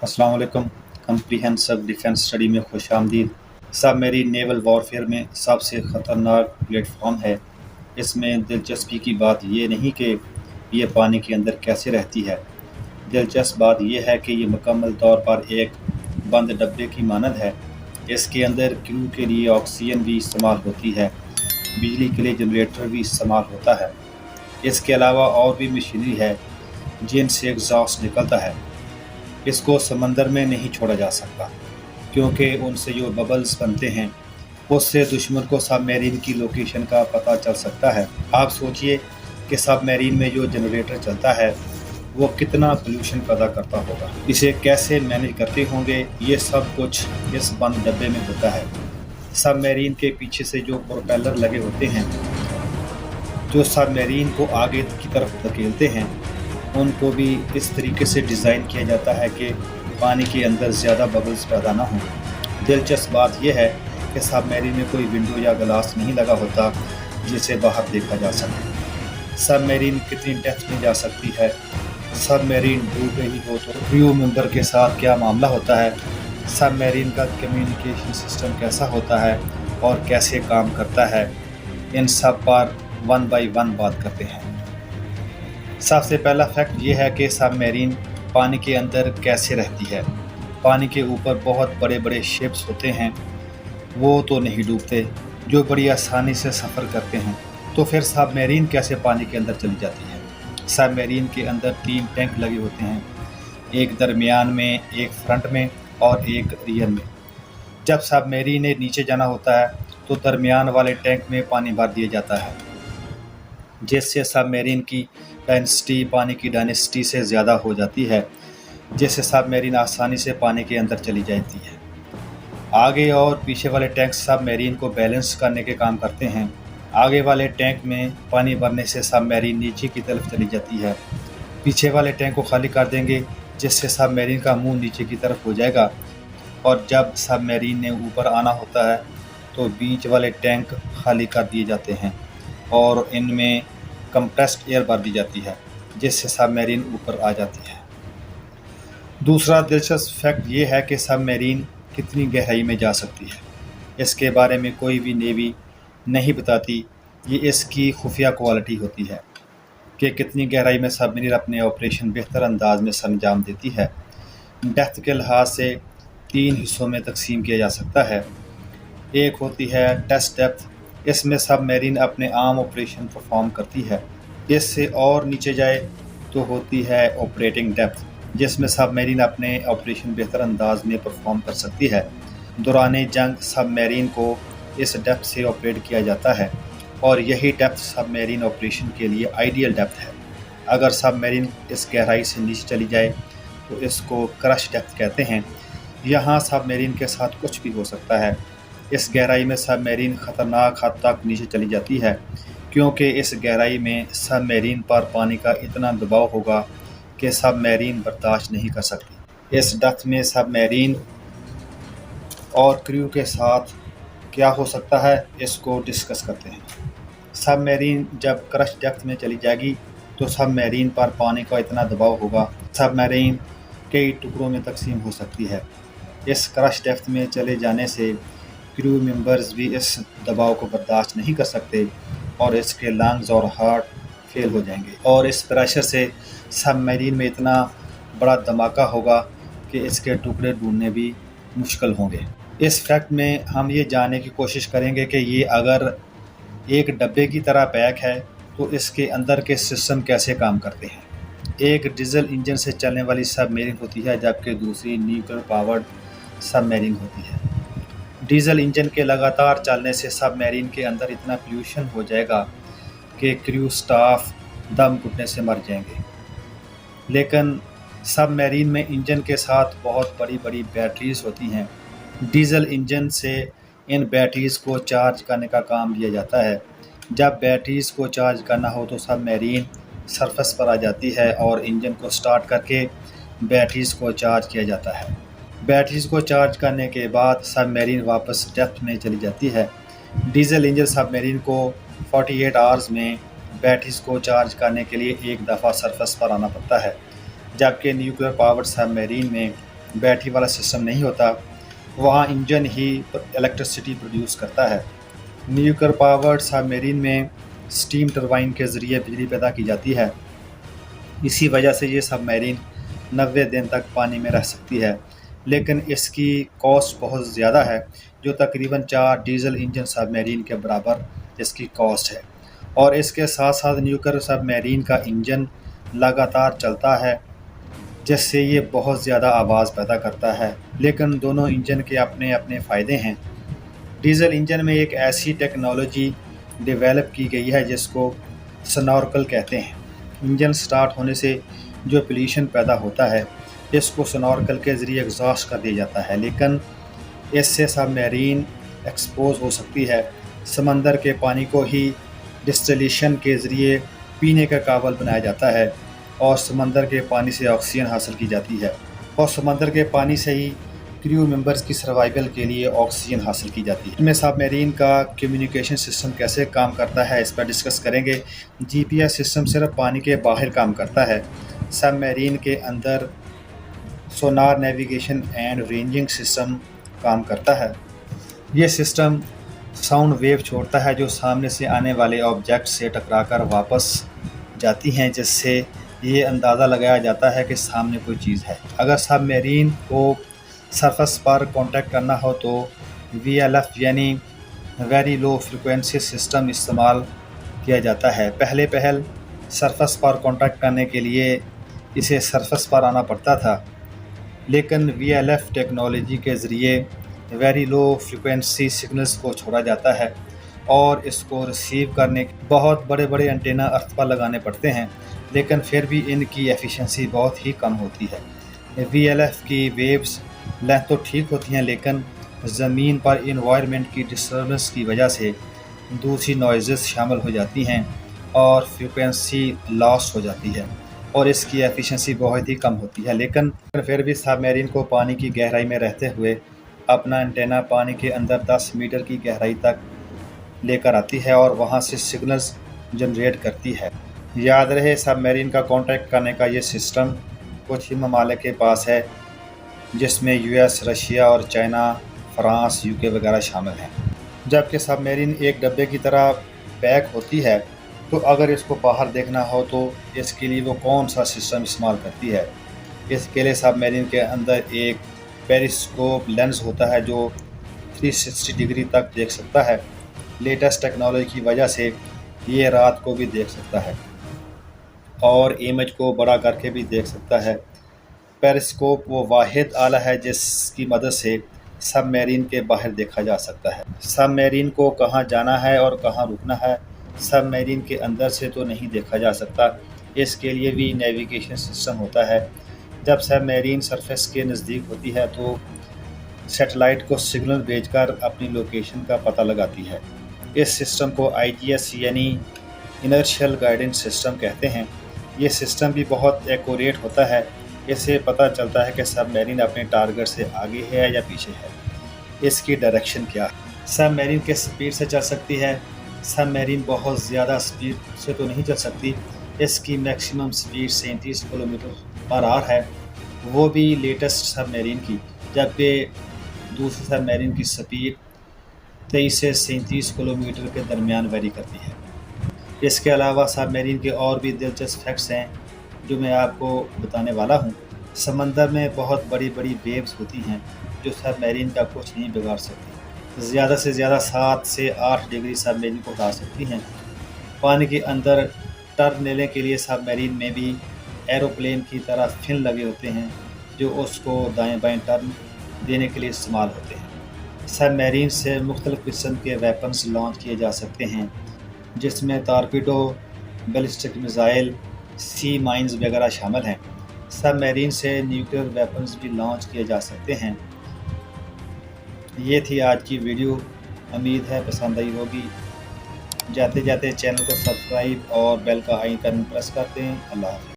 अस्सलाम वालेकुम। Comprehensive defence study में खुश आमदीद। सब मेरी नेवल वॉरफेयर में सबसे ख़तरनाक प्लेटफॉर्म है। इसमें दिलचस्पी की बात ये नहीं कि ये पानी के अंदर कैसे रहती है, दिलचस्प बात यह है कि ये मुकम्मल तौर पर एक बंद डब्बे की मानद है। इसके अंदर क्रू के लिए ऑक्सीजन भी इस्तेमाल होती है, बिजली के लिए जनरेटर भी इस्तेमाल होता है। इसके अलावा और भी मशीनरी है जिनसे एग्जॉस्ट निकलता है। इसको समंदर में नहीं छोड़ा जा सकता क्योंकि उनसे जो बबल्स बनते हैं उससे दुश्मन को सबमरीन की लोकेशन का पता चल सकता है। आप सोचिए कि सबमरीन में जो जनरेटर चलता है वो कितना पोल्यूशन पैदा करता होगा, इसे कैसे मैनेज करते होंगे। ये सब कुछ इस बंद डब्बे में होता है। सबमरीन के पीछे से जो प्रोपेलर लगे होते हैं जो सबमरीन को आगे की तरफ धकेलते हैं, उनको भी इस तरीके से डिज़ाइन किया जाता है कि पानी के अंदर ज़्यादा बबल्स पैदा ना हों। दिलचस्प बात यह है कि सबमरीन में कोई विंडो या ग्लास नहीं लगा होता जिसे बाहर देखा जा सके। सबमरीन कितनी डेप्थ में जा सकती है, सबमरीन डूब रही हो तो क्रू मेंबर के साथ क्या मामला होता है, सबमरीन का कम्युनिकेशन सिस्टम कैसा होता है और कैसे काम करता है, इन सब पर वन बाय वन बात करते हैं। सबसे पहला फैक्ट ये है कि सबमरीन पानी के अंदर कैसे रहती है। पानी के ऊपर बहुत बड़े बड़े शिप्स होते हैं, वो तो नहीं डूबते, जो बड़ी आसानी से सफ़र करते हैं। तो फिर सबमरीन कैसे पानी के अंदर चली जाती है। सबमरीन के अंदर 3 टैंक लगे होते हैं, एक दरमियान में, एक फ्रंट में और एक रियर में। जब सबमरीन ने नीचे जाना होता है तो दरमियान वाले टैंक में पानी भर दिया जाता है, जिससे सबमरीन की डेंसिटी पानी की डेंसिटी से ज़्यादा हो जाती है, जिससे सबमरीन आसानी से पानी के अंदर चली जाती है। आगे और पीछे वाले टैंक सबमरीन को बैलेंस करने के काम करते हैं। आगे वाले टैंक में पानी भरने से सबमरीन नीचे की तरफ चली जाती है, पीछे वाले टैंक को खाली कर देंगे जिससे सबमरीन का मुंह नीचे की तरफ हो जाएगा। और जब सबमरीन ने ऊपर आना होता है तो बीच वाले टैंक खाली कर दिए जाते हैं और इनमें कंप्रेस्ड एयर भर दी जाती है, जिससे सबमरीन ऊपर आ जाती है। दूसरा दिलचस्प फैक्ट ये है कि सबमरीन कितनी गहराई में जा सकती है। इसके बारे में कोई भी नेवी नहीं बताती। ये इसकी खुफिया क्वालिटी होती है कि कितनी गहराई में सबमरीन अपने ऑपरेशन बेहतर अंदाज में सरंजाम देती है। डेप्थ के लिहाज से 3 हिस्सों में तकसीम किया जा सकता है। एक होती है टेस्ट डेप्थ, इसमें सबमरीन अपने आम ऑपरेशन परफॉर्म करती है। इससे और नीचे जाए तो होती है ऑपरेटिंग डेप्थ, जिसमें सबमरीन अपने ऑपरेशन बेहतर अंदाज में परफॉर्म कर सकती है। दौरान जंग सबमरीन को इस डेप्थ से ऑपरेट किया जाता है और यही डेप्थ सबमरीन ऑपरेशन के लिए आइडियल डेप्थ है। अगर सबमरीन इस गहराई से नीचे चली जाए तो इसको क्रश डेप्थ कहते हैं। यहाँ सबमरीन के साथ कुछ भी हो सकता है। इस गहराई में सबमरीन ख़तरनाक हद तक नीचे चली जाती है क्योंकि इस गहराई में सबमरीन पर पानी का इतना दबाव होगा कि सबमरीन बर्दाश्त नहीं कर सकती। इस डेप्थ में सबमरीन और क्रू के साथ क्या हो सकता है, इसको डिस्कस करते हैं। सबमरीन जब क्रश डेप्थ में चली जाएगी तो सबमरीन पर पानी का इतना दबाव होगा, सबमरीन कई टुकड़ों में तकसीम हो सकती है। इस क्रश डेप्थ में चले जाने से क्रू मेंबर्स भी इस दबाव को बर्दाश्त नहीं कर सकते और इसके लंग्स और हार्ट फेल हो जाएंगे और इस प्रेशर से सबमरीन में इतना बड़ा धमाका होगा कि इसके टुकड़े ढूंढने भी मुश्किल होंगे। इस फैक्ट में हम ये जानने की कोशिश करेंगे कि ये अगर एक डब्बे की तरह पैक है तो इसके अंदर के सिस्टम कैसे काम करते हैं। एक डीजल इंजन से चलने वाली सबमरीन होती है जबकि दूसरी न्यूक्लियर पावर्ड सबमरीन होती है। डीजल इंजन के लगातार चलने से सबमरीन के अंदर इतना पोल्यूशन हो जाएगा कि क्रू स्टाफ दम घुटने से मर जाएंगे। लेकिन सबमरीन में इंजन के साथ बहुत बड़ी बड़ी बैटरीज होती हैं। डीजल इंजन से इन बैटरीज को चार्ज करने का काम लिया जाता है। जब बैटरीज को चार्ज करना हो तो सबमरीन सरफेस पर आ जाती है और इंजन को स्टार्ट करके बैटरीज को चार्ज किया जाता है। बैटरीज को चार्ज करने के बाद सबमरीन वापस डेप्थ में चली जाती है। डीजल इंजन सबमरीन को 48 आवर्स में बैटरीज को चार्ज करने के लिए एक दफ़ा सरफेस पर आना पड़ता है, जबकि न्यूक्लियर पावर्ड सबमरीन में بیٹری والا سسٹم نہیں ہوتا، وہاں انجن ہی الیکٹرسٹی پروڈیوس کرتا ہے۔ نیوکلیر پاورڈ سب میرین میں سٹیم ٹربائن کے ذریعے بجلی پیدا کی جاتی ہے۔ اسی وجہ سے یہ سب میرین 90 دن تک پانی میں رہ سکتی ہے، لیکن اس کی کاسٹ بہت زیادہ ہے، جو تقریباً 4 ڈیزل انجن سب میرین کے برابر اس کی کاسٹ ہے۔ اور اس کے ساتھ ساتھ نیوکلیر سب میرین کا انجن لگاتار چلتا ہے، جس سے یہ بہت زیادہ آواز پیدا کرتا ہے، لیکن دونوں انجن کے اپنے اپنے فائدے ہیں۔ ڈیزل انجن میں ایک ایسی ٹیکنالوجی ڈیولپ کی گئی ہے جس کو سنورکل کہتے ہیں۔ انجن سٹارٹ ہونے سے جو پولیوشن پیدا ہوتا ہے اس کو سنورکل کے ذریعے ایگزاسٹ کر دیا جاتا ہے، لیکن اس سے سب میرین ایکسپوز ہو سکتی ہے۔ سمندر کے پانی کو ہی ڈسٹلیشن کے ذریعے پینے کے قابل بنایا جاتا ہے، اور سمندر کے پانی سے آکسیجن حاصل کی جاتی ہے، اور سمندر کے پانی سے ہی کریو ممبرز کی سروائیول کے لیے آکسیجن حاصل کی جاتی ہے۔ اس میں سب میرین کا کمیونیکیشن سسٹم کیسے کام کرتا ہے اس پر ڈسکس کریں گے۔ جی پی ایس سسٹم صرف پانی کے باہر کام کرتا ہے۔ سب میرین کے اندر sonar navigation and ranging system کام کرتا ہے۔ یہ سسٹم ساؤنڈ ویو چھوڑتا ہے جو سامنے سے آنے والے آبجیکٹ سے ٹکرا کر واپس جاتی ہیں، جس سے یہ اندازہ لگایا جاتا ہے کہ سامنے کوئی چیز ہے۔ اگر سب میرین کو سرفس پر کانٹیکٹ کرنا ہو تو وی ایل ایف یعنی ویری لو فریکوینسی سسٹم استعمال کیا جاتا ہے۔ پہل سرفس پر کانٹیکٹ کرنے کے لیے اسے سرفس پر آنا پڑتا تھا، لیکن وی ایل ایف ٹیکنالوجی کے ذریعے ویری لو فریکوینسی سگنلز کو چھوڑا جاتا ہے، اور اس کو ریسیو کرنے کے بہت بڑے بڑے انٹینا ارتھ پر لگانے پڑتے ہیں، لیکن پھر بھی ان کی ایفیشنسی بہت ہی کم ہوتی ہے۔ وی ایل ایف کی ویوز لینتھ تو ٹھیک ہوتی ہیں، لیکن زمین پر انوائرمنٹ کی ڈسٹربنس کی وجہ سے دوسری نوائزز شامل ہو جاتی ہیں اور فریکوینسی لاس ہو جاتی ہے، اور اس کی ایفیشنسی بہت ہی کم ہوتی ہے۔ لیکن پھر بھی سب میرین کو پانی کی گہرائی میں رہتے ہوئے اپنا انٹینا پانی کے اندر 10 میٹر کی گہرائی تک لے کر آتی ہے اور وہاں سے سگنلز جنریٹ کرتی ہے۔ یاد رہے سب میرین کا کانٹیکٹ کرنے کا یہ سسٹم کچھ ہی ممالک کے پاس ہے، جس میں یو ایس، رشیا اور چائنا، فرانس، یو کے وغیرہ شامل ہیں۔ جبکہ سب میرین ایک ڈبے کی طرح پیک ہوتی ہے، تو اگر اس کو باہر دیکھنا ہو تو اس کے لیے وہ کون سا سسٹم استعمال کرتی ہے؟ اس کے لیے سب میرین کے اندر ایک پیریسکوپ لینز ہوتا ہے جو 360 ڈگری تک دیکھ سکتا ہے۔ لیٹسٹ ٹیکنالوجی کی وجہ سے یہ رات کو بھی دیکھ سکتا ہے اور امیج کو بڑا کر کے بھی دیکھ سکتا ہے۔ پیریسکوپ وہ واحد آلہ ہے جس کی مدد سے سب میرین کے باہر دیکھا جا سکتا ہے۔ سب میرین کو کہاں جانا ہے اور کہاں رکنا ہے سب میرین کے اندر سے تو نہیں دیکھا جا سکتا، اس کے لیے بھی نیویگیشن سسٹم ہوتا ہے۔ جب سب میرین سرفیس کے نزدیک ہوتی ہے تو سیٹلائٹ کو سگنل بھیج کر اپنی لوکیشن کا پتہ لگاتی ہے۔ اس سسٹم کو آئی جی ایس یعنی انرشیل گائیڈنس سسٹم کہتے ہیں۔ یہ سسٹم بھی بہت ایکوریٹ ہوتا ہے، اس سے پتہ چلتا ہے کہ سب میرین اپنے ٹارگٹ سے آگے ہے یا پیچھے ہے، اس کی ڈائریکشن کیا ہے۔ سب میرین کس سپیڈ سے چل سکتی ہے؟ سب میرین بہت زیادہ سپیڈ سے تو نہیں چل سکتی، اس کی میکسیمم سپیڈ 37 کلومیٹر/آور ہے، وہ بھی لیٹسٹ سب میرین کی، جبکہ دوسری سب میرین کی سپیڈ 23 سے 37 کلومیٹر کے درمیان ویری کرتی ہے۔ اس کے علاوہ سب میرین کے اور بھی دلچسپ فیکٹس ہیں جو میں آپ کو بتانے والا ہوں۔ سمندر میں بہت بڑی بڑی ویوز ہوتی ہیں جو سب میرین کا کچھ نہیں بگاڑ سکتی، زیادہ سے زیادہ 7 سے 8 ڈگری سب میرین کو اٹھا سکتی ہیں۔ پانی کے اندر ٹرن لینے کے لیے سب میرین میں بھی ایروپلین کی طرح فن لگے ہوتے ہیں جو اس کو دائیں بائیں ٹرن دینے کے لیے استعمال ہوتے ہیں۔ سب میرین سے مختلف قسم کے ویپنز لانچ کیے جا سکتے ہیں، جس میں ٹارپیڈو، بیلسٹک میزائل، سی مائنز وغیرہ شامل ہیں۔ سب میرین سے نیوکلیر ویپنز بھی لانچ کیے جا سکتے ہیں۔ یہ تھی آج کی ویڈیو، امید ہے پسند آئی ہوگی۔ جاتے جاتے چینل کو سبسکرائب اور بیل کا آئیکن پریس کر دیں۔ اللہ حافظ۔